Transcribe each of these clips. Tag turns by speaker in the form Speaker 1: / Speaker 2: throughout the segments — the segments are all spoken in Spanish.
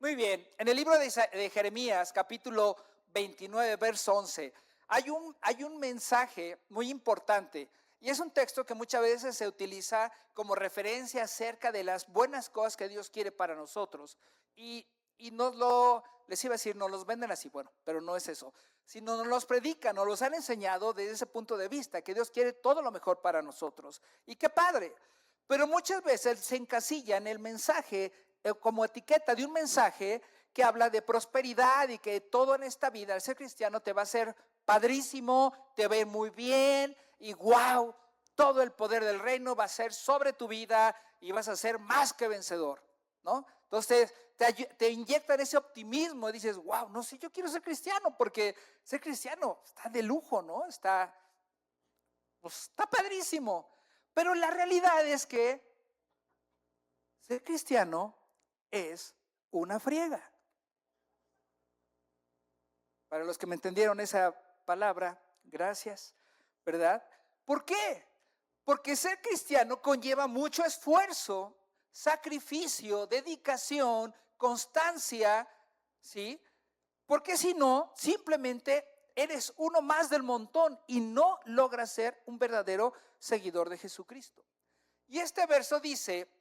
Speaker 1: Muy bien, en el libro de Jeremías, capítulo 29, verso 11, hay un mensaje muy importante y es un texto que muchas veces se utiliza como referencia acerca de las buenas cosas que Dios quiere para nosotros y les iba a decir, nos los venden así, bueno, pero no es eso, sino nos los predican, nos los han enseñado desde ese punto de vista, que Dios quiere todo lo mejor para nosotros. Y qué padre, pero muchas veces se encasilla en el mensaje como etiqueta de un mensaje que habla de prosperidad y que todo en esta vida, al ser cristiano, te va a ser padrísimo, te va a ir muy bien y wow, todo el poder del reino va a ser sobre tu vida y vas a ser más que vencedor, ¿no? Entonces te inyectan ese optimismo y dices, wow, no sé, yo quiero ser cristiano porque ser cristiano está de lujo, ¿no? Pues, está padrísimo. Pero la realidad es que ser cristiano es una friega. Para los que me entendieron esa palabra, gracias, ¿verdad? ¿Por qué? Porque ser cristiano conlleva mucho esfuerzo, sacrificio, dedicación, constancia, ¿sí? Porque si no, simplemente eres uno más del montón y no logras ser un verdadero seguidor de Jesucristo. Y este verso dice,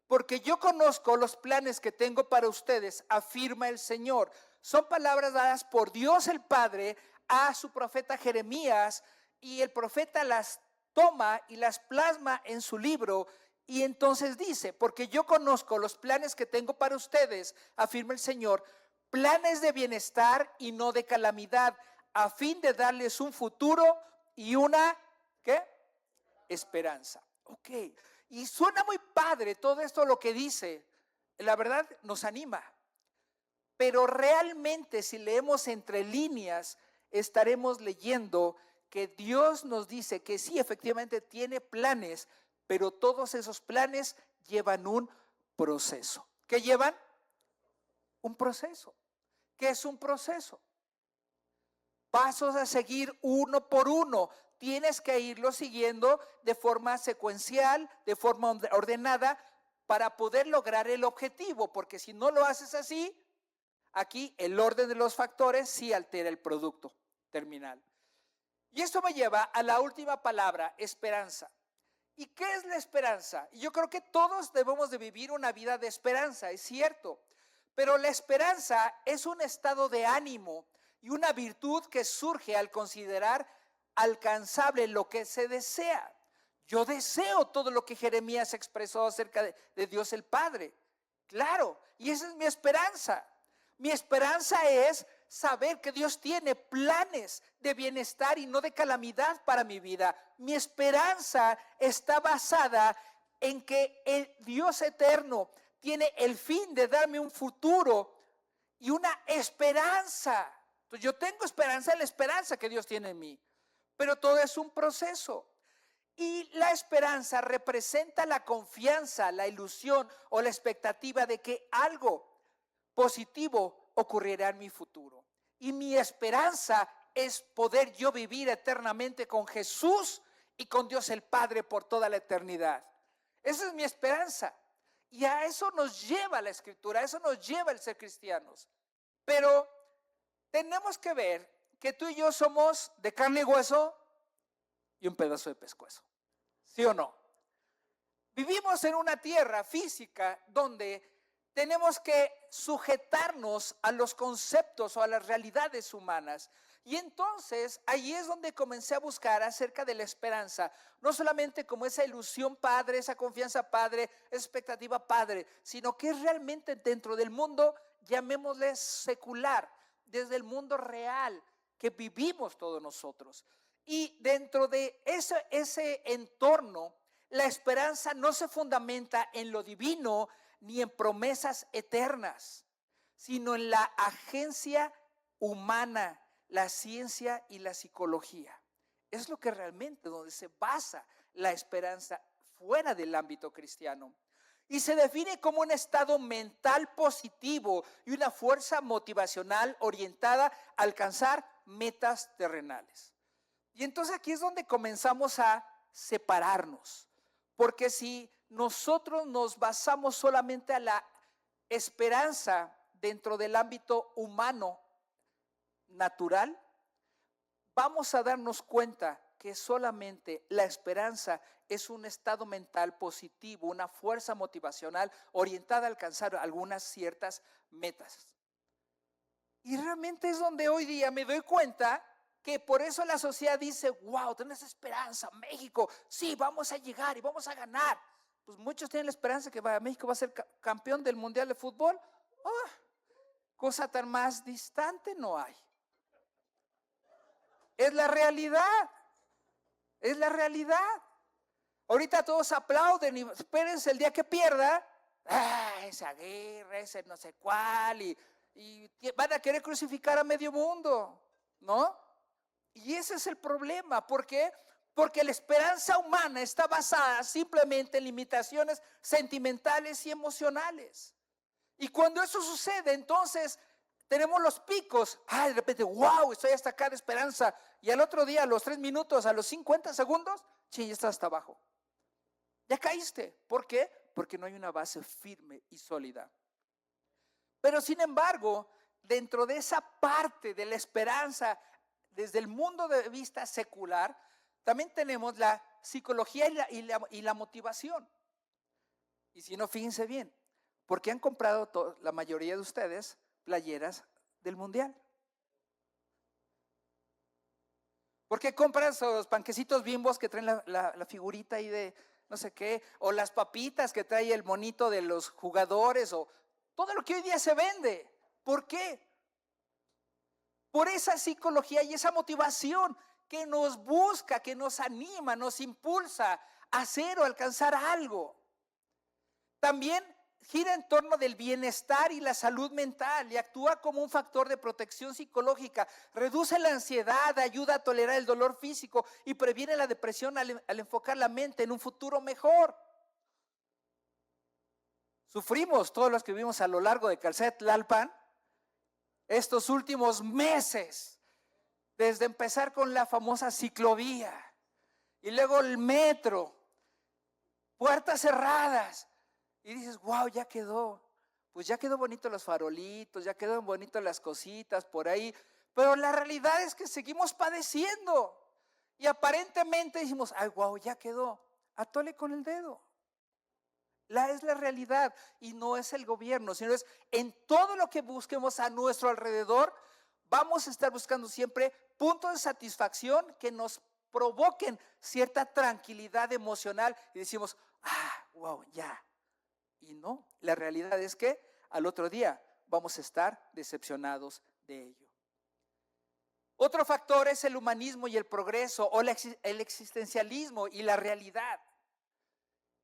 Speaker 1: porque yo conozco los planes que tengo para ustedes, afirma el Señor. Son palabras dadas por Dios el Padre a su profeta Jeremías, y el profeta las toma y las plasma en su libro. Y entonces dice, porque yo conozco los planes que tengo para ustedes, afirma el Señor, planes de bienestar y no de calamidad, a fin de darles un futuro y una, ¿qué? Esperanza. Ok, y suena muy padre todo esto lo que dice, la verdad nos anima, pero realmente si leemos entre líneas estaremos leyendo que Dios nos dice que sí, efectivamente tiene planes, pero todos esos planes llevan un proceso. ¿Qué llevan? Un proceso. ¿Qué es un proceso? Pasos a seguir uno por uno. Tienes que irlo siguiendo de forma secuencial, de forma ordenada, para poder lograr el objetivo, porque si no lo haces así, aquí el orden de los factores sí altera el producto terminal. Y esto me lleva a la última palabra, esperanza. ¿Y qué es la esperanza? Yo creo que todos debemos de vivir una vida de esperanza, es cierto, pero la esperanza es un estado de ánimo y una virtud que surge al considerar alcanzable lo que se desea. Yo deseo todo lo que Jeremías expresó acerca de Dios el Padre. Claro, y esa es mi esperanza. Mi esperanza es saber que Dios tiene planes de bienestar y no de calamidad para mi vida. Mi esperanza está basada en que el Dios eterno tiene el fin de darme un futuro y una esperanza. Entonces yo tengo esperanza en la esperanza que Dios tiene en mí, pero todo es un proceso. Y la esperanza representa la confianza, la ilusión o la expectativa de que algo positivo ocurrirá en mi futuro. Y mi esperanza es poder yo vivir eternamente con Jesús y con Dios el Padre por toda la eternidad. Esa es mi esperanza. Y a eso nos lleva la Escritura, a eso nos lleva el ser cristianos. Pero tenemos que ver que tú y yo somos de carne y hueso y un pedazo de pescuezo. ¿Sí o no? Vivimos en una tierra física donde tenemos que sujetarnos a los conceptos o a las realidades humanas. Y entonces ahí es donde comencé a buscar acerca de la esperanza, no solamente como esa ilusión padre, esa confianza padre, esa expectativa padre, sino que es realmente dentro del mundo, llamémosle secular, desde el mundo real que vivimos todos nosotros. Y dentro de ese entorno, la esperanza no se fundamenta en lo divino ni en promesas eternas, sino en la agencia humana, la ciencia y la psicología. Es lo que realmente donde se basa la esperanza fuera del ámbito cristiano. Y se define como un estado mental positivo y una fuerza motivacional orientada a alcanzar metas terrenales. Y entonces aquí es donde comenzamos a separarnos, porque si nosotros nos basamos solamente a la esperanza dentro del ámbito humano natural, vamos a darnos cuenta que solamente la esperanza es un estado mental positivo, una fuerza motivacional orientada a alcanzar algunas ciertas metas. Y realmente es donde hoy día me doy cuenta que por eso la sociedad dice, wow, tienes esperanza, México, sí, vamos a llegar y vamos a ganar. Pues muchos tienen la esperanza que México va a ser campeón del Mundial de Fútbol. Oh, cosa tan más distante no hay. Es la realidad, es la realidad. Ahorita todos aplauden y espérense el día que pierda, esa guerra, ese no sé cuál, y van a querer crucificar a medio mundo, ¿no? Y ese es el problema. ¿Por qué? Porque la esperanza humana está basada simplemente en limitaciones sentimentales y emocionales. Y cuando eso sucede, entonces tenemos los picos. De repente, wow, estoy hasta acá de esperanza. Y al otro día, a los 3 minutos, a los 50 segundos, ya estás hasta abajo. Ya caíste. ¿Por qué? Porque no hay una base firme y sólida. Pero sin embargo, dentro de esa parte de la esperanza, desde el mundo de vista secular, también tenemos la psicología y la motivación. Y si no, fíjense bien, ¿por qué han comprado la mayoría de ustedes playeras del Mundial? ¿Por qué compras los panquecitos Bimbos que traen la figurita ahí de no sé qué? O las papitas que trae el monito de los jugadores, o todo lo que hoy día se vende. ¿Por qué? Por esa psicología y esa motivación que nos busca, que nos anima, nos impulsa a hacer o alcanzar algo. También gira en torno del bienestar y la salud mental y actúa como un factor de protección psicológica, reduce la ansiedad, ayuda a tolerar el dolor físico y previene la depresión al enfocar la mente en un futuro mejor. Sufrimos todos los que vivimos a lo largo de Calzada Tlalpan estos últimos meses, desde empezar con la famosa ciclovía y luego el metro, puertas cerradas, y dices, wow, ya quedó. Pues ya quedó bonito los farolitos, ya quedó bonito las cositas por ahí, pero la realidad es que seguimos padeciendo y aparentemente decimos, ay, wow, ya quedó. Atole con el dedo. Es la realidad y no es el gobierno, sino es en todo lo que busquemos a nuestro alrededor, vamos a estar buscando siempre puntos de satisfacción que nos provoquen cierta tranquilidad emocional y decimos, wow, ya. Y no, la realidad es que al otro día vamos a estar decepcionados de ello. Otro factor es el humanismo y el progreso, o el existencialismo y la realidad.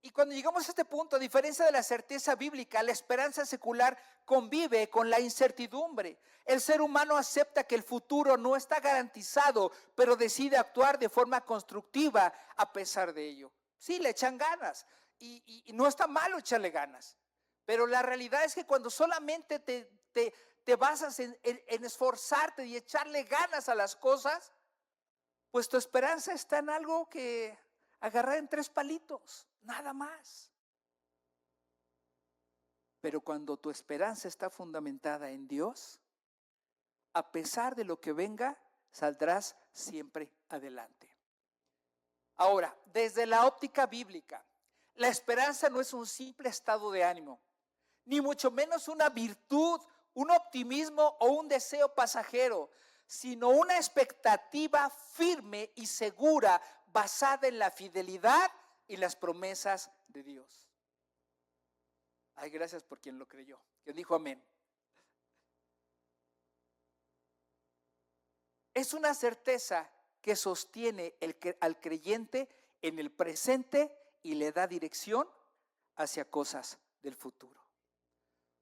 Speaker 1: Y cuando llegamos a este punto, a diferencia de la certeza bíblica, la esperanza secular convive con la incertidumbre. El ser humano acepta que el futuro no está garantizado, pero decide actuar de forma constructiva a pesar de ello. Sí, le echan ganas y no está malo echarle ganas, pero la realidad es que cuando solamente te basas en esforzarte y echarle ganas a las cosas, pues tu esperanza está en algo que agarrar en 3 palitos, nada más. Pero cuando tu esperanza está fundamentada en Dios, a pesar de lo que venga, saldrás siempre adelante. Ahora, desde la óptica bíblica, la esperanza no es un simple estado de ánimo, ni mucho menos una virtud, un optimismo o un deseo pasajero, sino una expectativa firme y segura basada en la fidelidad y las promesas de Dios. Ay, gracias por quien lo creyó, quien dijo amén. Es una certeza que sostiene al creyente en el presente y le da dirección hacia cosas del futuro.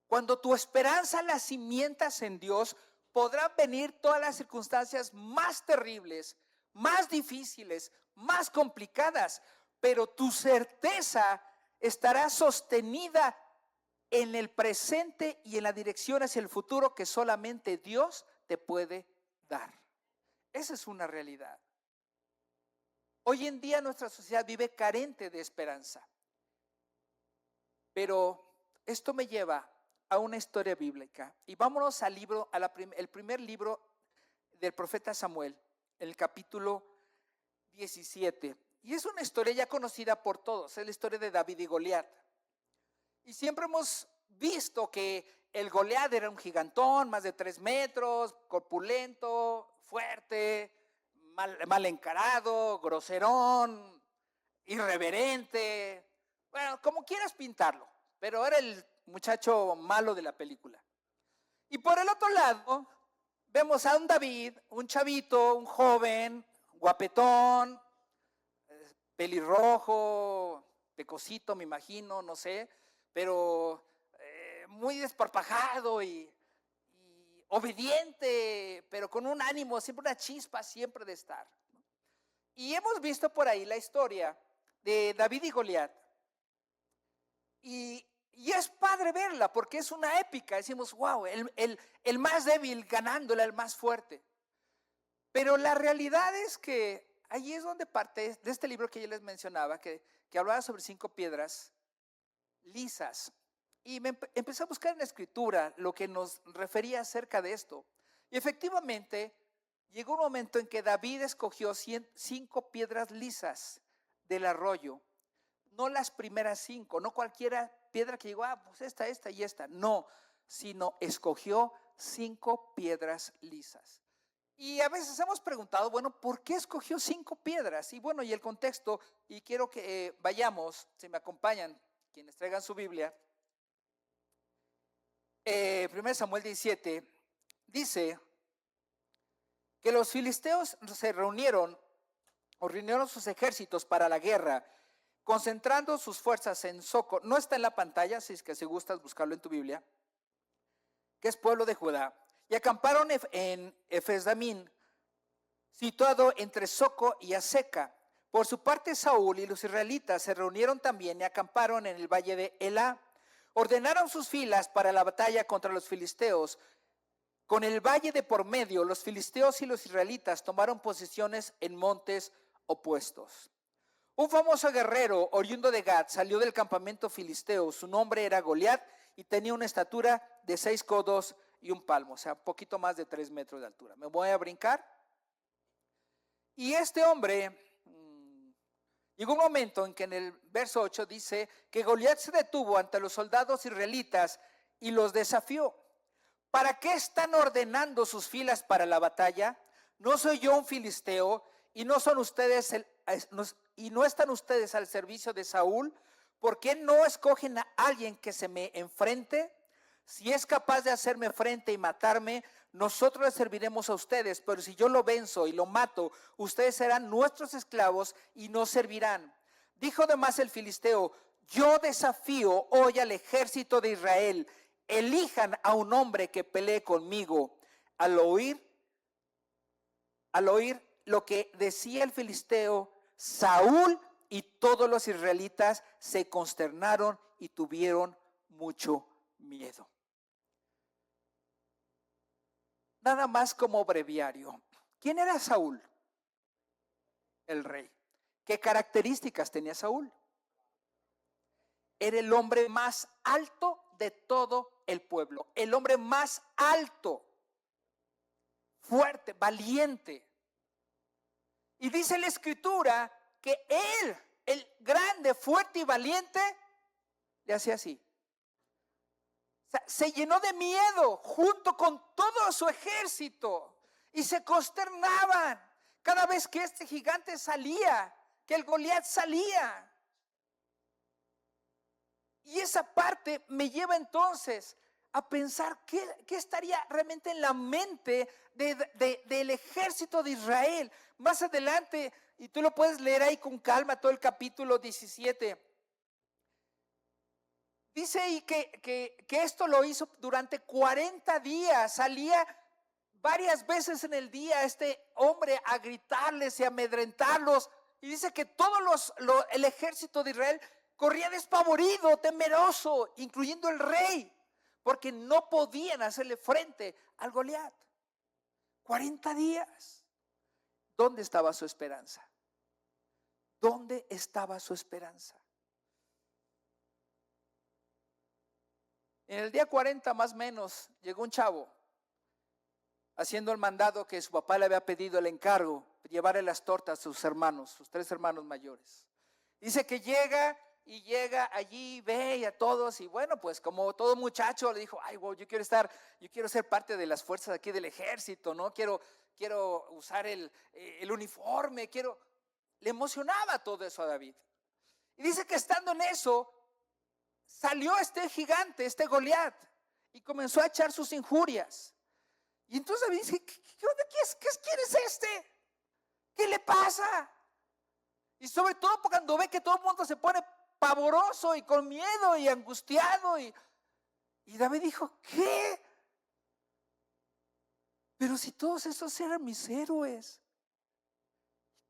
Speaker 1: Cuando tu esperanza la cimientas en Dios, podrán venir todas las circunstancias más terribles, más difíciles, más complicadas, pero tu certeza estará sostenida en el presente y en la dirección hacia el futuro que solamente Dios te puede dar. Esa es una realidad. Hoy en día nuestra sociedad vive carente de esperanza, pero esto me lleva a una historia bíblica y vámonos al libro, el primer libro del profeta Samuel, el capítulo 17. Y es una historia ya conocida por todos, es la historia de David y Goliat. Y siempre hemos visto que el Goliat era un gigantón, más de 3 metros, corpulento, fuerte, mal encarado, groserón, irreverente, bueno, como quieras pintarlo, pero era el muchacho malo de la película. Y por el otro lado, vemos a un David, un chavito, un joven, guapetón, pelirrojo, pecosito, me imagino, no sé, pero muy desparpajado y obediente, pero con un ánimo, siempre una chispa, siempre de estar. Y hemos visto por ahí la historia de David y Goliat. Y es padre verla porque es una épica. Decimos, wow, el más débil ganándole al más fuerte. Pero la realidad es que ahí es donde parte de este libro que yo les mencionaba, que hablaba sobre 5 piedras lisas. Y empecé a buscar en la escritura lo que nos refería acerca de esto. Y efectivamente, llegó un momento en que David escogió 5 piedras lisas del arroyo. No las primeras 5, no cualquiera piedra que llegó, pues esta y esta. No, sino escogió 5 piedras lisas. Y a veces hemos preguntado, bueno, ¿por qué escogió 5 piedras? Y bueno, y el contexto, y quiero que vayamos, si me acompañan, quienes traigan su Biblia. 1 Samuel 17 dice que los filisteos se reunieron sus ejércitos para la guerra, concentrando sus fuerzas en Soco. No está en la pantalla, así es que si gustas buscarlo en tu Biblia, que es pueblo de Judá. Y acamparon en Efesdamín, situado entre Soco y Aseca. Por su parte, Saúl y los israelitas se reunieron también y acamparon en el valle de Elá. Ordenaron sus filas para la batalla contra los filisteos. Con el valle de por medio, los filisteos y los israelitas tomaron posiciones en montes opuestos. Un famoso guerrero oriundo de Gad salió del campamento filisteo. Su nombre era Goliat y tenía una estatura de 6 codos y un palmo, o sea, un poquito más de 3 metros de altura. Me voy a brincar. Y este hombre, llegó un momento en que en el verso 8 dice que Goliat se detuvo ante los soldados israelitas y los desafió. ¿Para qué están ordenando sus filas para la batalla? ¿No soy yo un filisteo y no son ustedes y no están ustedes al servicio de Saúl? ¿Por qué no escogen a alguien que se me enfrente? Si es capaz de hacerme frente y matarme, nosotros les serviremos a ustedes, pero si yo lo venzo y lo mato, ustedes serán nuestros esclavos y nos servirán. Dijo además el filisteo, yo desafío hoy al ejército de Israel, elijan a un hombre que pelee conmigo. Al oír lo que decía el filisteo, Saúl y todos los israelitas se consternaron y tuvieron mucho miedo. Nada más como breviario. ¿Quién era Saúl? El rey. ¿Qué características tenía Saúl? Era el hombre más alto de todo el pueblo. El hombre más alto, fuerte, valiente. Y dice la escritura que él, el grande, fuerte y valiente, le hacía así. O sea, se llenó de miedo junto con todo su ejército y se consternaban cada vez que este gigante salía, que el Goliat salía. Y esa parte me lleva entonces a pensar qué estaría realmente en la mente del ejército de Israel. Más adelante, y tú lo puedes leer ahí con calma, todo el capítulo 17. Dice ahí que esto lo hizo durante 40 días. Salía varias veces en el día este hombre a gritarles y a amedrentarlos. Y dice que el ejército de Israel corría despavorido, temeroso, incluyendo el rey, porque no podían hacerle frente al Goliat. 40 días. ¿Dónde estaba su esperanza? ¿Dónde estaba su esperanza? En el día 40 más o menos llegó un chavo haciendo el mandado que su papá le había pedido el encargo, llevarle las tortas a sus hermanos, sus 3 hermanos mayores. Dice que llega allí, ve y a todos, y bueno, pues como todo muchacho le dijo, ay, wow, yo quiero ser parte de las fuerzas aquí del ejército, ¿no? Quiero usar el uniforme, le emocionaba todo eso a David. Y dice que estando en eso, salió este gigante, este Goliat, y comenzó a echar sus injurias. Y entonces David dice, ¿quién es este? ¿Qué le pasa? Y sobre todo cuando ve que todo el mundo se pone pavoroso y con miedo y angustiado. Y David dijo, ¿qué? Pero si todos esos eran mis héroes,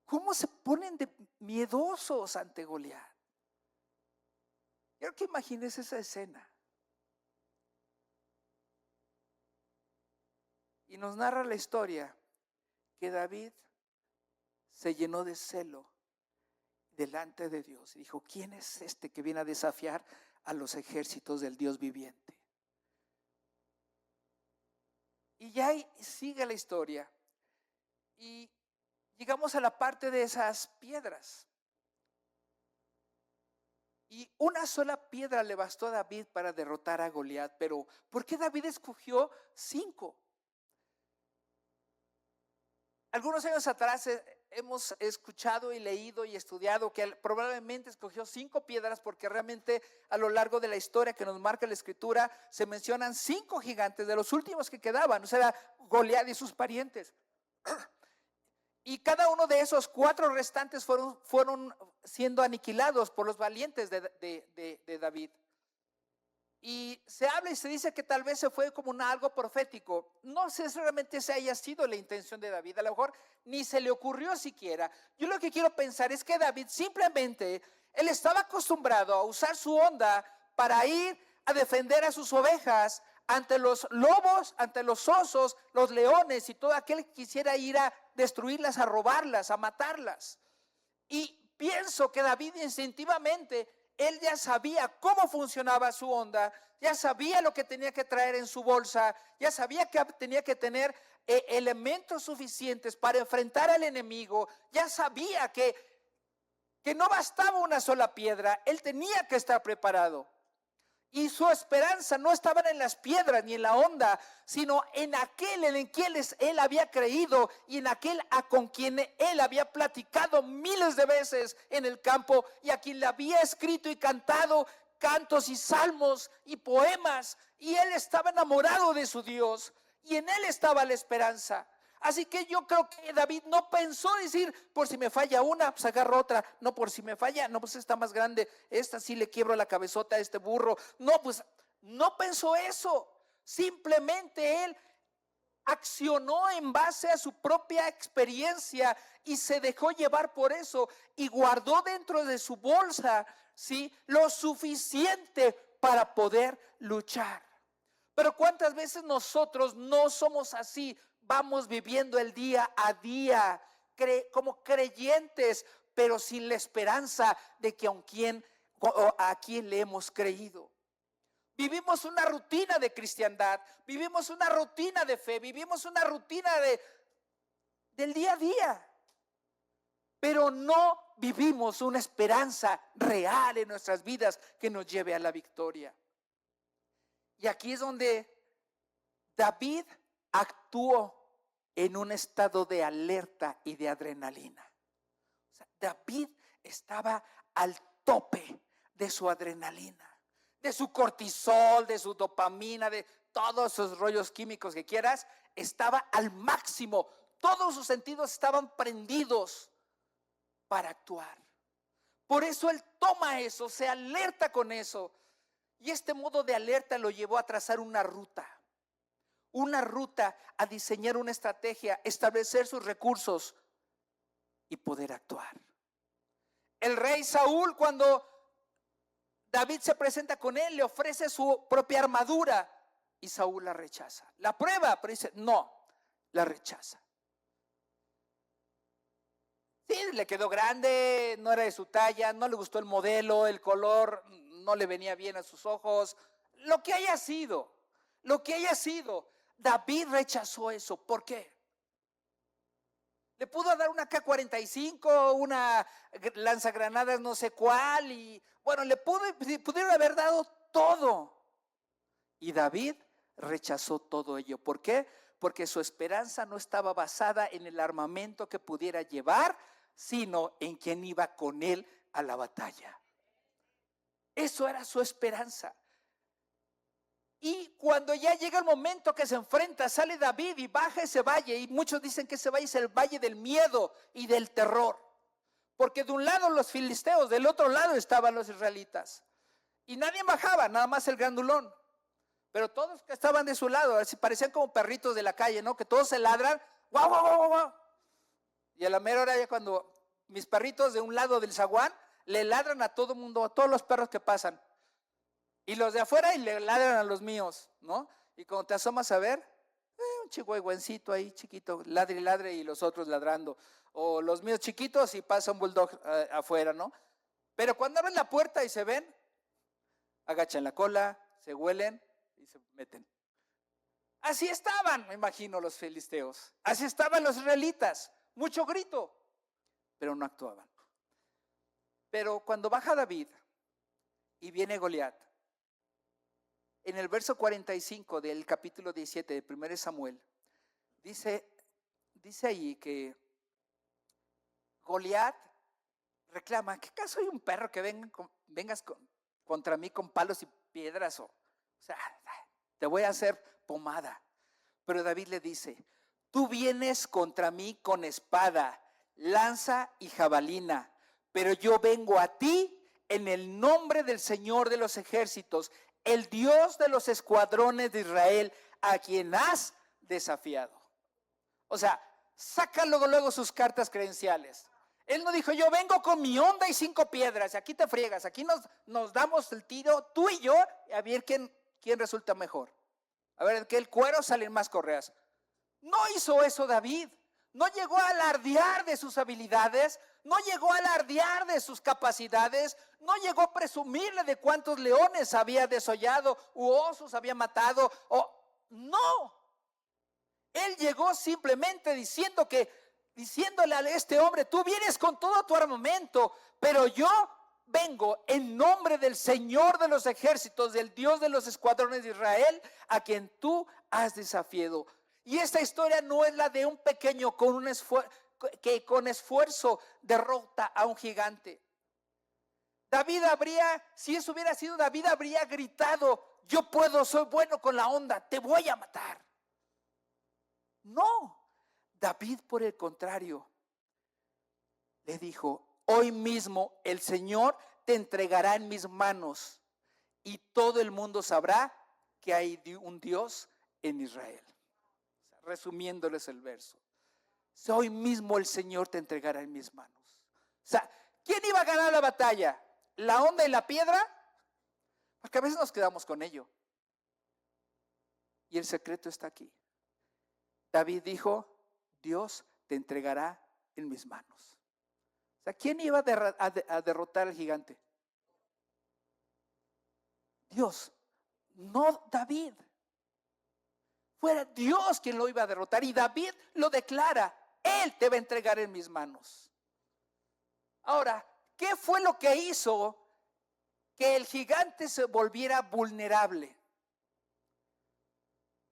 Speaker 1: ¿cómo se ponen de miedosos ante Goliat? Quiero que imagines esa escena. Y nos narra la historia que David se llenó de celo delante de Dios. Y dijo, ¿quién es este que viene a desafiar a los ejércitos del Dios viviente? Y ya sigue la historia. Y llegamos a la parte de esas piedras. Y una sola piedra le bastó a David para derrotar a Goliat. Pero ¿por qué David escogió 5? Algunos años atrás hemos escuchado y leído y estudiado que él probablemente escogió 5 piedras porque realmente a lo largo de la historia que nos marca la escritura se mencionan 5 gigantes de los últimos que quedaban, o sea, Goliat y sus parientes. Y cada uno de esos 4 restantes fueron siendo aniquilados por los valientes de David. Y se habla y se dice que tal vez se fue como algo profético. No sé si realmente esa haya sido la intención de David. A lo mejor ni se le ocurrió siquiera. Yo lo que quiero pensar es que David simplemente, él estaba acostumbrado a usar su onda para ir a defender a sus ovejas ante los lobos, ante los osos, los leones y todo aquel que quisiera ir a destruirlas, a robarlas, a matarlas. Y pienso que David instintivamente, él ya sabía cómo funcionaba su onda, ya sabía lo que tenía que traer en su bolsa, ya sabía que tenía que tener elementos suficientes para enfrentar al enemigo, ya sabía que no bastaba una sola piedra, él tenía que estar preparado. Y su esperanza no estaba en las piedras ni en la onda, sino en aquel en quien él había creído y en aquel con quien él había platicado miles de veces en el campo y a quien le había escrito y cantado cantos y salmos y poemas. Y él estaba enamorado de su Dios y en él estaba la esperanza. Así que yo creo que David no pensó decir, por si me falla una, pues agarro otra. No, por si me falla, no, pues está más grande. Esta sí le quiebro la cabezota a este burro. No, pues no pensó eso. Simplemente él accionó en base a su propia experiencia y se dejó llevar por eso y guardó dentro de su bolsa, ¿sí?, lo suficiente para poder luchar. Pero ¿cuántas veces nosotros no somos así? Vamos viviendo el día a día como creyentes, pero sin la esperanza de que a quien le hemos creído. Vivimos una rutina de cristiandad, vivimos una rutina de fe, vivimos una rutina del día a día, pero no vivimos una esperanza real en nuestras vidas que nos lleve a la victoria. Y aquí es donde David actuó en un estado de alerta y de adrenalina. O sea, David estaba al tope de su adrenalina, de su cortisol, de su dopamina, de todos esos rollos químicos que quieras. Estaba al máximo. Todos sus sentidos estaban prendidos para actuar. Por eso él toma eso, se alerta con eso. Y este modo de alerta lo llevó a trazar una ruta, a diseñar una estrategia, establecer sus recursos y poder actuar. El rey Saúl, cuando David se presenta con él, le ofrece su propia armadura y Saúl la rechaza. La prueba, pero dice, no, la rechaza. Sí, le quedó grande, no era de su talla, no le gustó el modelo, el color no le venía bien a sus ojos, lo que haya sido, David rechazó eso. ¿Por qué? Le pudo dar una K-45, una lanzagranadas no sé cuál, y bueno, pudieron haber dado todo. Y David rechazó todo ello. ¿Por qué? Porque su esperanza no estaba basada en el armamento que pudiera llevar, sino en quien iba con él a la batalla. Eso era su esperanza. Y cuando ya llega el momento que se enfrenta, sale David y baja ese valle, y muchos dicen que ese valle es el valle del miedo y del terror, porque de un lado los filisteos, del otro lado estaban los israelitas, y nadie bajaba, nada más el grandulón, pero todos que estaban de su lado, así parecían como perritos de la calle, ¿no? Que todos se ladran, guau, guau, guau, guau. Y a la mera hora ya cuando mis perritos de un lado del zaguán le ladran a todo mundo, a todos los perros que pasan. Y los de afuera y le ladran a los míos, ¿no? Y cuando te asomas a ver, un chihuahuencito ahí chiquito, ladre y ladre y los otros ladrando. O los míos chiquitos y pasa un bulldog afuera, ¿no? Pero cuando abren la puerta y se ven, agachan la cola, se huelen y se meten. Así estaban, me imagino, los filisteos. Así estaban los israelitas. Mucho grito, pero no actuaban. Pero cuando baja David y viene Goliat, en el verso 45 del capítulo 17 de 1 Samuel, dice ahí que Goliat reclama, ¿qué acaso soy un perro que vengas contra mí con palos y piedras? O sea, te voy a hacer pomada. Pero David le dice, tú vienes contra mí con espada, lanza y jabalina, pero yo vengo a ti en el nombre del Señor de los ejércitos, el Dios de los escuadrones de Israel, a quien has desafiado. O sea, saca luego sus cartas credenciales. Él no dijo, yo vengo con mi honda y 5 piedras, y aquí te friegas, aquí nos damos el tiro, tú y yo, a ver quién resulta mejor. A ver, que el cuero salen más correas. No hizo eso David. No llegó a alardear de sus habilidades, no llegó a alardear de sus capacidades, no llegó a presumirle de cuántos leones había desollado u osos había matado. No. Él llegó simplemente diciéndole a este hombre, tú vienes con todo tu armamento, pero yo vengo en nombre del Señor de los ejércitos, del Dios de los escuadrones de Israel, a quien tú has desafiado. Y esta historia no es la de un pequeño que con esfuerzo derrota a un gigante. Si eso hubiera sido David, habría gritado, yo puedo, soy bueno con la onda, te voy a matar. No, David por el contrario, le dijo, hoy mismo el Señor te entregará en mis manos y todo el mundo sabrá que hay un Dios en Israel. Resumiéndoles el verso, hoy mismo el Señor te entregará en mis manos. O sea, ¿quién iba a ganar la batalla? ¿La onda y la piedra? Porque a veces nos quedamos con ello. Y el secreto está aquí. David dijo, Dios te entregará en mis manos. O sea, ¿quién iba a derrotar al gigante? Dios, no David. Fuera Dios quien lo iba a derrotar. Y David lo declara, Él te va a entregar en mis manos. Ahora, ¿qué fue lo que hizo que el gigante se volviera vulnerable?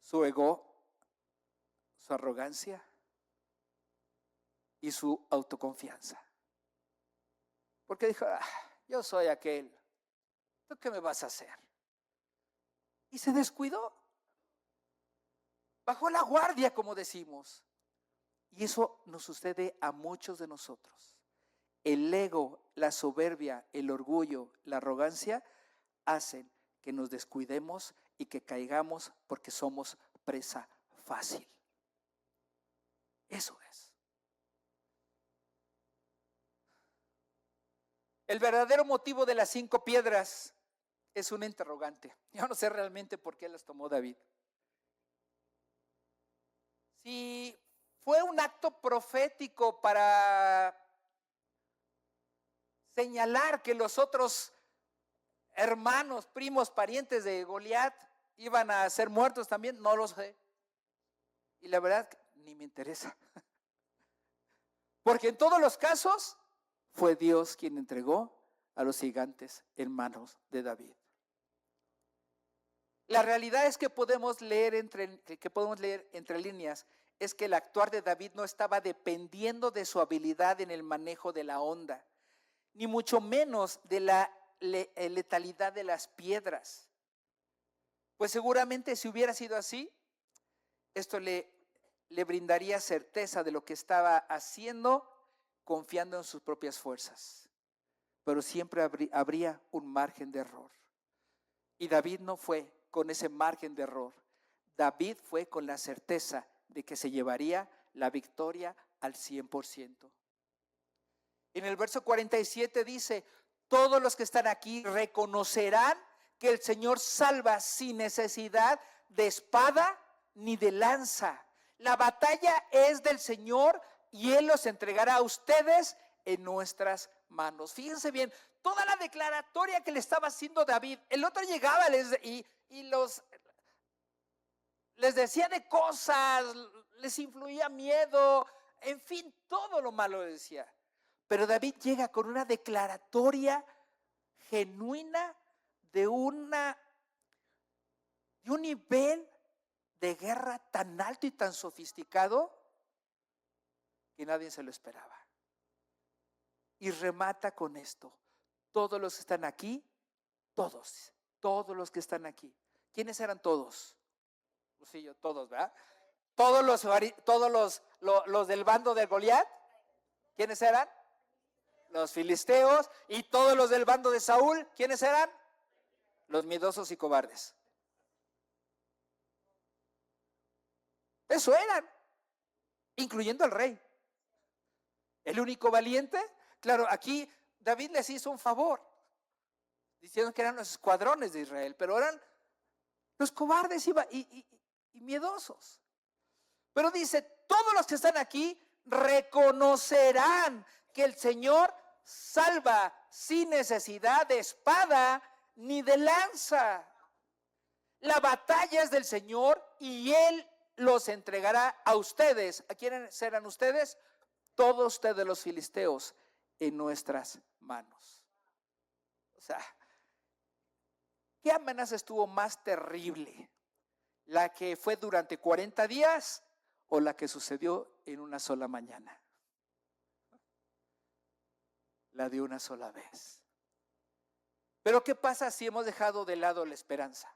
Speaker 1: Su ego, su arrogancia y su autoconfianza. Porque dijo, yo soy aquel, ¿tú qué me vas a hacer? Y se descuidó. Bajó la guardia, como decimos. Y eso nos sucede a muchos de nosotros. El ego, la soberbia, el orgullo, la arrogancia hacen que nos descuidemos y que caigamos porque somos presa fácil. Eso es. El verdadero motivo de las 5 piedras es una interrogante. Yo no sé realmente por qué las tomó David. Si fue un acto profético para señalar que los otros hermanos, primos, parientes de Goliat iban a ser muertos también? No lo sé. Y la verdad, ni me interesa. Porque en todos los casos fue Dios quien entregó a los gigantes en manos de David. La realidad es que podemos leer entre líneas, es que el actuar de David no estaba dependiendo de su habilidad en el manejo de la onda, ni mucho menos de la letalidad de las piedras. Pues seguramente si hubiera sido así, esto le brindaría certeza de lo que estaba haciendo, confiando en sus propias fuerzas. Pero siempre habría un margen de error. Y David no fue con ese margen de error. David fue con la certeza de que se llevaría la victoria al 100%. En el verso 47 dice: todos los que están aquí reconocerán que el Señor salva sin necesidad de espada ni de lanza. La batalla es del Señor y Él los entregará a ustedes en nuestras manos. Fíjense bien, toda la declaratoria que le estaba haciendo David. El otro llegaba y les decía de cosas, les influía miedo, en fin, todo lo malo le decía. Pero David llega con una declaratoria genuina de un nivel de guerra tan alto y tan sofisticado que nadie se lo esperaba. Y remata con esto: todos los que están aquí, todos los que están aquí. ¿Quiénes eran todos? Pues sí, todos, ¿verdad? Todos los del bando de Goliat. ¿Quiénes eran? Los filisteos. Y todos los del bando de Saúl. ¿Quiénes eran? Los miedosos y cobardes. Eso eran, incluyendo al rey. El único valiente. Claro, aquí David les hizo un favor, diciendo que eran los escuadrones de Israel, pero eran los cobardes y miedosos. Pero dice: todos los que están aquí reconocerán que el Señor salva sin necesidad de espada ni de lanza. La batalla es del Señor y Él los entregará a ustedes. ¿A quiénes serán ustedes? Todos ustedes, los filisteos, en nuestras manos. O sea, ¿qué amenaza estuvo más terrible? ¿La que fue durante 40 días o la que sucedió en una sola mañana? La de una sola vez. Pero ¿qué pasa si hemos dejado de lado la esperanza?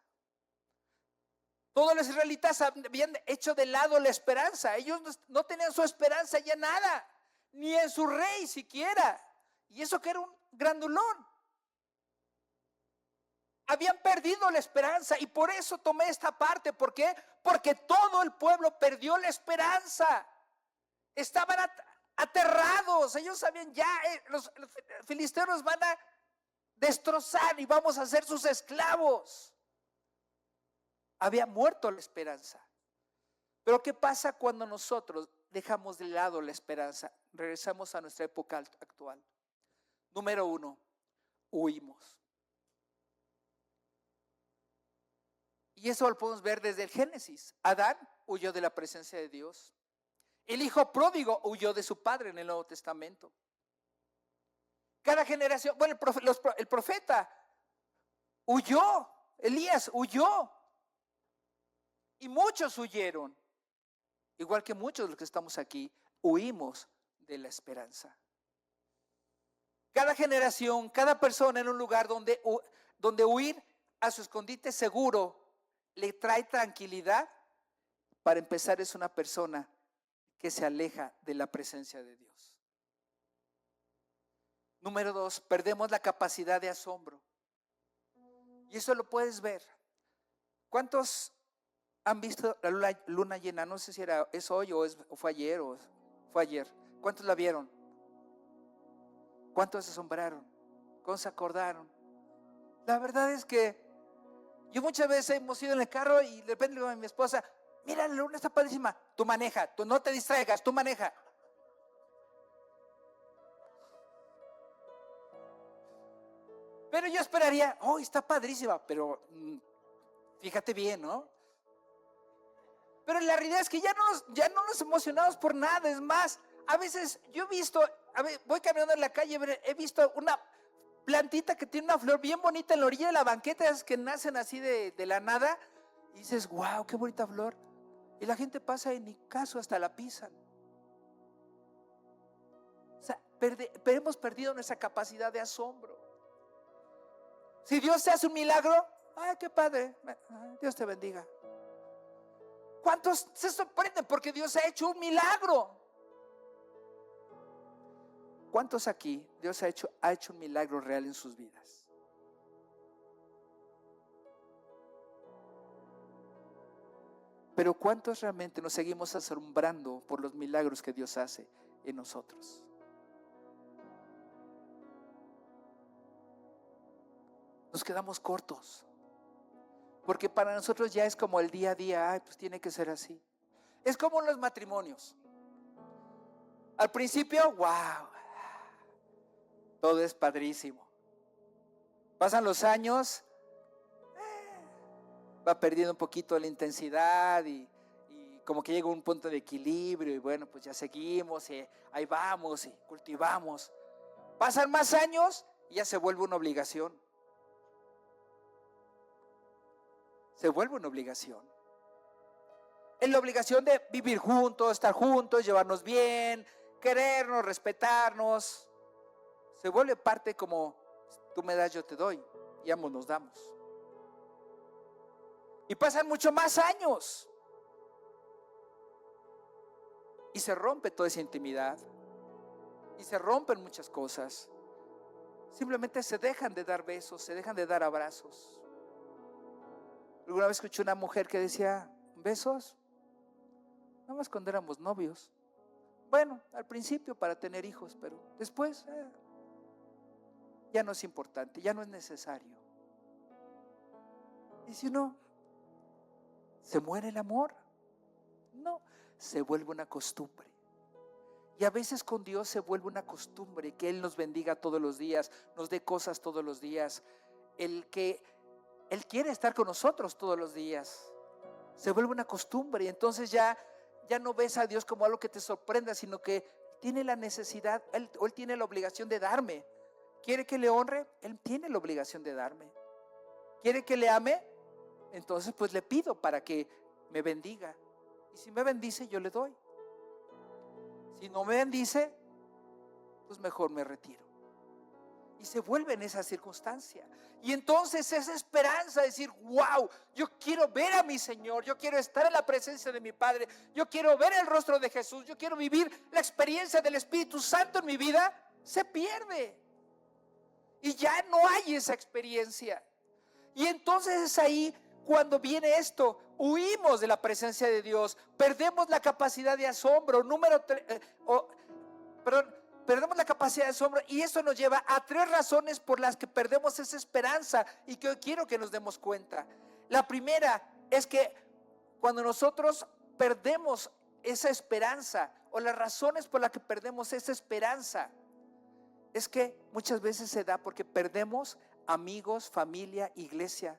Speaker 1: Todos los israelitas habían hecho de lado la esperanza. Ellos no tenían su esperanza ya nada, ni en su rey siquiera. Y eso que era un grandulón. Habían perdido la esperanza, y por eso tomé esta parte. ¿Por qué? Porque todo el pueblo perdió la esperanza. Estaban aterrados. Ellos sabían ya, los filisteos nos van a destrozar y vamos a ser sus esclavos. Había muerto la esperanza. Pero ¿qué pasa cuando nosotros dejamos de lado la esperanza? Regresamos a nuestra época actual. Número 1, huimos. Y eso lo podemos ver desde el Génesis. Adán huyó de la presencia de Dios. El hijo pródigo huyó de su padre en el Nuevo Testamento. Cada generación, bueno, el profeta huyó, Elías huyó. Y muchos huyeron. Igual que muchos de los que estamos aquí, huimos de la esperanza. Cada generación, cada persona en un lugar donde huir a su escondite seguro le trae tranquilidad. Para empezar, es una persona que se aleja de la presencia de Dios. Número 2, perdemos la capacidad de asombro. Y eso lo puedes ver. ¿Cuántos han visto la luna llena? No sé si es hoy o fue ayer o fue ayer. ¿Cuántos la vieron? ¿Cuántos se asombraron? ¿Cuántos se acordaron? La verdad es que yo muchas veces hemos ido en el carro y de repente le digo a mi esposa: mira, la luna está padrísima, tú maneja, tú no te distraigas, tú maneja. Pero yo esperaría, oh, está padrísima, pero fíjate bien, ¿no? Pero la realidad es que ya no nos emocionamos por nada. Es más, a veces yo he visto, voy caminando en la calle, he visto una plantita que tiene una flor bien bonita en la orilla de la banqueta, esas que nacen así de la nada, y dices, wow, qué bonita flor. Y la gente pasa y ni caso, hasta la pisan. O sea, hemos perdido nuestra capacidad de asombro. Si Dios te hace un milagro, ay, qué padre, Dios te bendiga. ¿Cuántos se sorprenden porque Dios ha hecho un milagro? ¿Cuántos aquí Dios ha hecho un milagro real en sus vidas? Pero ¿cuántos realmente nos seguimos asombrando por los milagros que Dios hace en nosotros? Nos quedamos cortos. Porque para nosotros ya es como el día a día, ay, pues tiene que ser así. Es como en los matrimonios. Al principio, wow, todo es padrísimo. Pasan los años, va perdiendo un poquito la intensidad y como que llega un punto de equilibrio y bueno, pues ya seguimos y ahí vamos y cultivamos. Pasan más años y ya se vuelve una obligación. Se vuelve una obligación. Es la obligación de vivir juntos, estar juntos, llevarnos bien, querernos, respetarnos. Se vuelve parte como tú me das, yo te doy, y ambos nos damos. Y pasan mucho más años. Y se rompe toda esa intimidad. Y se rompen muchas cosas. Simplemente se dejan de dar besos, se dejan de dar abrazos. Alguna vez escuché una mujer que decía, besos, nada más cuando éramos novios. Bueno, al principio para tener hijos, pero después ya no es importante, ya no es necesario. Y si no, ¿se muere el amor? No, se vuelve una costumbre. Y a veces con Dios se vuelve una costumbre, que Él nos bendiga todos los días, nos dé cosas todos los días, el que Él quiere estar con nosotros todos los días. Se vuelve una costumbre y entonces ya no ves a Dios como algo que te sorprenda, sino que tiene la necesidad, Él tiene la obligación de darme. ¿Quiere que le honre? Él tiene la obligación de darme. ¿Quiere que le ame? Entonces pues le pido para que me bendiga. Y si me bendice, yo le doy. Si no me bendice, pues mejor me retiro. Y se vuelve en esa circunstancia. Y entonces esa esperanza de decir, wow, yo quiero ver a mi Señor, yo quiero estar en la presencia de mi Padre, yo quiero ver el rostro de Jesús, yo quiero vivir la experiencia del Espíritu Santo en mi vida, se pierde. Y ya no hay esa experiencia. Y entonces es ahí cuando viene esto, huimos de la presencia de Dios, perdemos la capacidad de asombro. Perdemos la capacidad de asombro y eso nos lleva a 3 razones por las que perdemos esa esperanza y que hoy quiero que nos demos cuenta. La primera es que cuando nosotros perdemos esa esperanza, o las razones por las que perdemos esa esperanza, es que muchas veces se da porque perdemos amigos, familia, iglesia.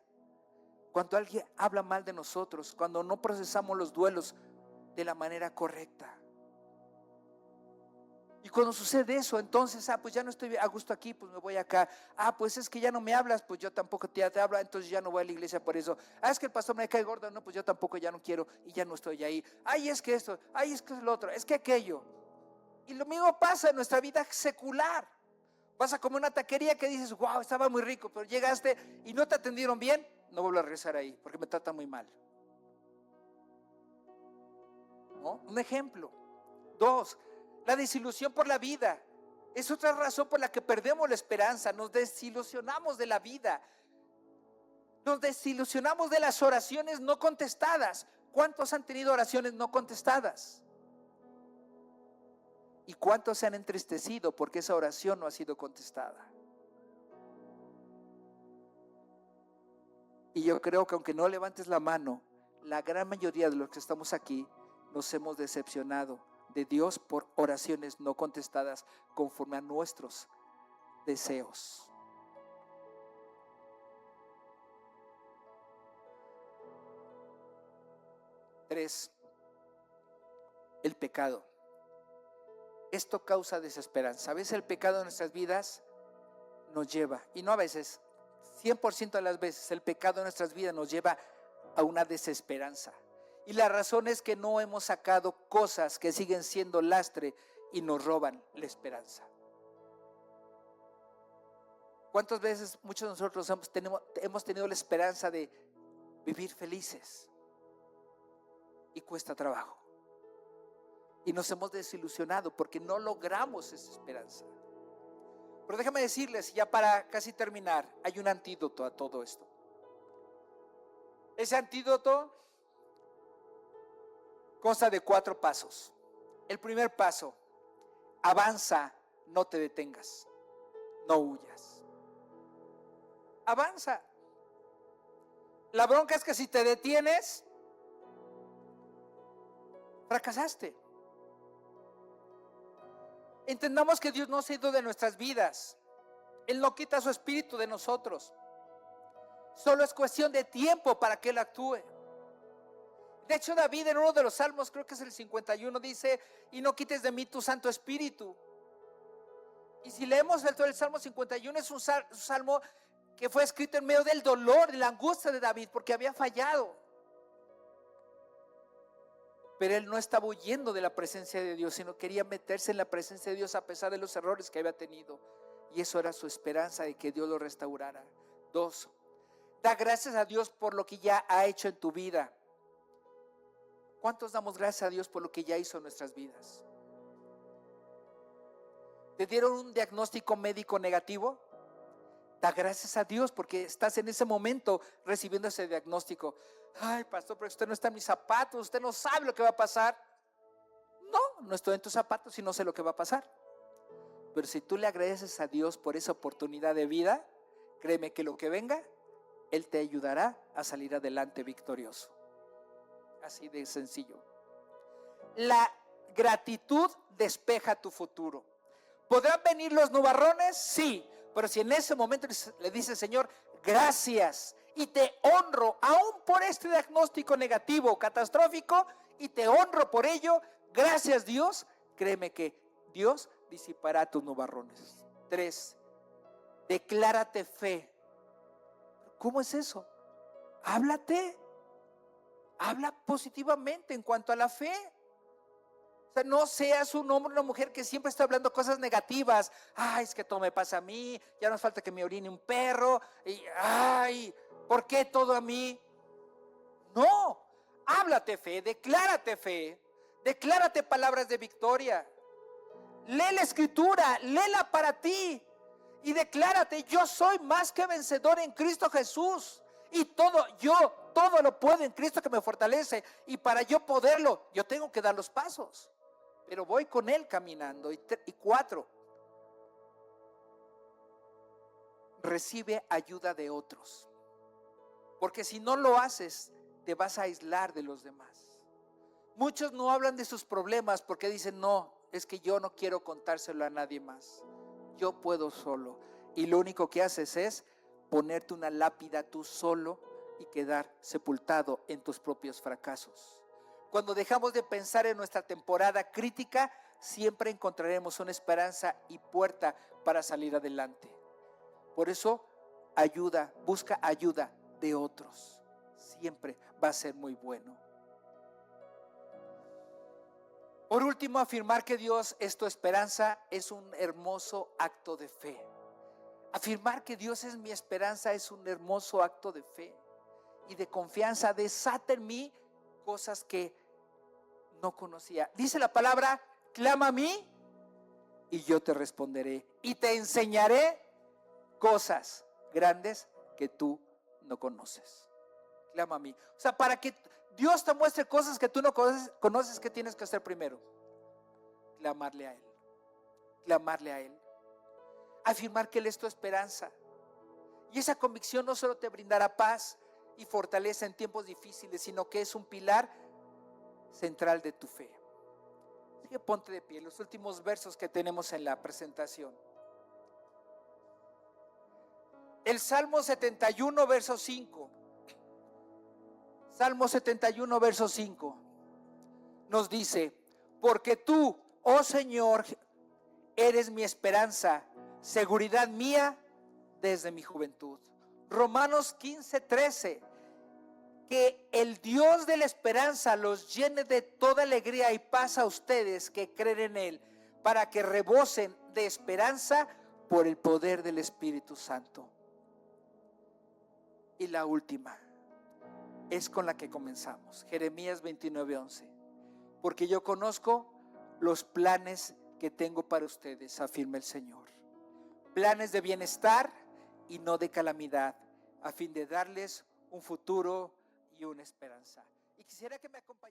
Speaker 1: Cuando alguien habla mal de nosotros, cuando no procesamos los duelos de la manera correcta. Y cuando sucede eso, entonces, pues ya no estoy a gusto aquí, pues me voy acá. Pues es que ya no me hablas, pues yo tampoco te hablo, entonces ya no voy a la iglesia por eso. Es que el pastor me cae gordo, no, pues yo tampoco ya no quiero y ya no estoy ahí. Es que esto, es que es lo otro, es que aquello. Y lo mismo pasa en nuestra vida secular. Vas a comer una taquería que dices, wow, estaba muy rico, pero llegaste y no te atendieron bien, no vuelvo a regresar ahí porque me tratan muy mal. ¿No? Un ejemplo. 2, la desilusión por la vida. Es otra razón por la que perdemos la esperanza. Nos desilusionamos de la vida. Nos desilusionamos de las oraciones no contestadas. ¿Cuántos han tenido oraciones no contestadas? ¿Y cuántos se han entristecido porque esa oración no ha sido contestada? Y yo creo que aunque no levantes la mano, la gran mayoría de los que estamos aquí nos hemos decepcionado de Dios por oraciones no contestadas conforme a nuestros deseos. 3, el pecado. Esto causa desesperanza. A veces el pecado en nuestras vidas nos lleva, y no a veces, 100% de las veces, el pecado en nuestras vidas nos lleva a una desesperanza. Y la razón es que no hemos sacado cosas que siguen siendo lastre y nos roban la esperanza. ¿Cuántas veces muchos de nosotros hemos tenido la esperanza de vivir felices y cuesta trabajo? Y nos hemos desilusionado porque no logramos esa esperanza. Pero déjame decirles, ya para casi terminar, hay un antídoto a todo esto. Ese antídoto consta de 4 pasos. El primer paso: avanza, no te detengas, no huyas. Avanza. La bronca es que si te detienes, fracasaste. Entendamos que Dios no se ha ido de nuestras vidas. Él no quita su espíritu de nosotros. Solo es cuestión de tiempo para que Él actúe. De hecho, David en uno de los salmos, creo que es el 51, dice: y no quites de mí tu Santo Espíritu. Y si leemos el Salmo 51, es un salmo que fue escrito en medio del dolor, de la angustia de David, porque había fallado. Pero él no estaba huyendo de la presencia de Dios, sino quería meterse en la presencia de Dios a pesar de los errores que había tenido. Y eso era su esperanza de que Dios lo restaurara. 2, da gracias a Dios por lo que ya ha hecho en tu vida. ¿Cuántos damos gracias a Dios por lo que ya hizo en nuestras vidas? ¿Te dieron un diagnóstico médico negativo? Da gracias a Dios porque estás en ese momento recibiendo ese diagnóstico. Ay, pastor, pero usted no está en mis zapatos, usted no sabe lo que va a pasar. No estoy en tus zapatos y no sé lo que va a pasar. Pero si tú le agradeces a Dios por esa oportunidad de vida, créeme que lo que venga, Él te ayudará a salir adelante victorioso. Así de sencillo. La gratitud despeja tu futuro. ¿Podrán venir los nubarrones? Sí. Pero si en ese momento le dices: Señor, gracias, y te honro, aún por este diagnóstico negativo, catastrófico, y te honro por ello, gracias Dios, créeme que Dios disipará tus nubarrones. 3, declárate fe. ¿Cómo es eso? Háblate. Habla positivamente en cuanto a la fe. O sea, no seas un hombre o una mujer que siempre está hablando cosas negativas. Ay, es que todo me pasa a mí. Ya nos falta que me orine un perro. Y, ay, ¿por qué todo a mí? No, háblate fe, declárate palabras de victoria. Lee la escritura, léela para ti y declárate: yo soy más que vencedor en Cristo Jesús. Y todo lo puedo en Cristo que me fortalece. Y para yo poderlo, yo tengo que dar los pasos. Pero voy con Él caminando. Y 4, recibe ayuda de otros. Porque si no lo haces, te vas a aislar de los demás. Muchos no hablan de sus problemas porque dicen: no, es que yo no quiero contárselo a nadie más. Yo puedo solo. Y lo único que haces es ponerte una lápida tú solo y quedar sepultado en tus propios fracasos. Cuando dejamos de pensar en nuestra temporada crítica, siempre encontraremos una esperanza y puerta para salir adelante. Por eso, busca ayuda de otros. Siempre va a ser muy bueno. Por último, afirmar que Dios es tu esperanza es un hermoso acto de fe. Afirmar que Dios es mi esperanza es un hermoso acto de fe y de confianza. Desata en mí cosas que no conocía. Dice la palabra: clama a mí y yo te responderé y te enseñaré cosas grandes que tú no conoces. Clama a mí. O sea, para que Dios te muestre cosas que tú no conoces, ¿qué tienes que hacer primero? Clamarle a Él. Clamarle a Él. Afirmar que Él es tu esperanza. Y esa convicción no solo te brindará paz y fortaleza en tiempos difíciles, sino que es un pilar central de tu fe. Así que ponte de pie. Los últimos versos que tenemos en la presentación. El Salmo 71, verso 5. Salmo 71, verso 5. nos dice, porque tú, oh Señor, eres mi esperanza, seguridad mía desde mi juventud. Romanos 15:13, que el Dios de la esperanza los llene de toda alegría y paz a ustedes que creen en Él, para que rebosen de esperanza por el poder del Espíritu Santo. Y la última es con la que comenzamos, Jeremías 29:11. Porque yo conozco los planes que tengo para ustedes, afirma el Señor. Planes de bienestar y no de calamidad, a fin de darles un futuro y una esperanza. Y quisiera que me acompañaran.